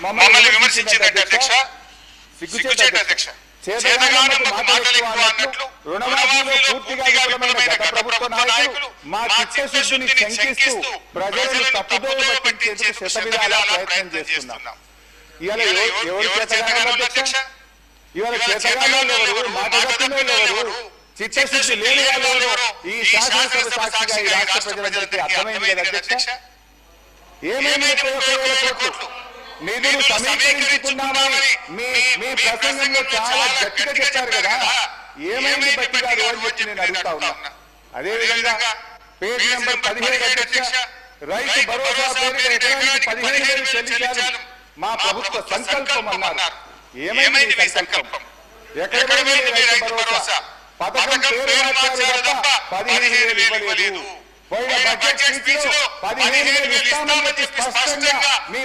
మమ్మల్ని విమర్శించిందంటే అధ్యక్ష, సిగ్గుచేట అధ్యక్ష. చేతగానమ్మకు మాటలు ఎక్కువ అన్నట్లు రుణమాఫీలో పూర్తిగా విఫలమైన గత ప్రభుత్వ నాయకులు మా చిత్తశుద్ధిని శంకిస్తూ ప్రజలను తప్పుదోవ పట్టించేందుకు శతవిధాలా ప్రయత్నం చేస్తున్నాం. ఇవాళ ఎవరు చేతగానో అధ్యక్ష, ఇవాళ చేతగానో ఎవరు, మాటగత్తులో ఎవరు, చిత్తశుద్ధి లేని వాళ్ళు ఈ శాసనసభ సాక్షిగా ఈ రాష్ట్ర ప్రజలందరికీ అర్థమైంది కదా అధ్యక్ష. ఏమేమి కోట్లు నిధులు సమీకరించుకున్నామని మీ ప్రసంగంలో చాలా గట్టిగా చెప్పారు కదా. ఏమైంది బట్టి గారు అని వచ్చి నేను అడుగుతా ఉన్నా. అదేవిధంగా పేజ్ నెంబర్ 17 అధ్యక్ష, రైతు భరోసా పేరుతో ఎకరానికి 15,000 చెల్లించాలి మా ప్రభుత్వ సంకల్పం అన్నారు. ఏమైంది సంకల్పం? ఎక్కడ రైతు భరోసా పథకం పేరు మార్చారు తప్ప 15,000 ఇవ్వలేదు. పోయిన బడ్జెట్ స్పీచ్ లో 15,000 ఇస్తామని స్పష్టంగా మీ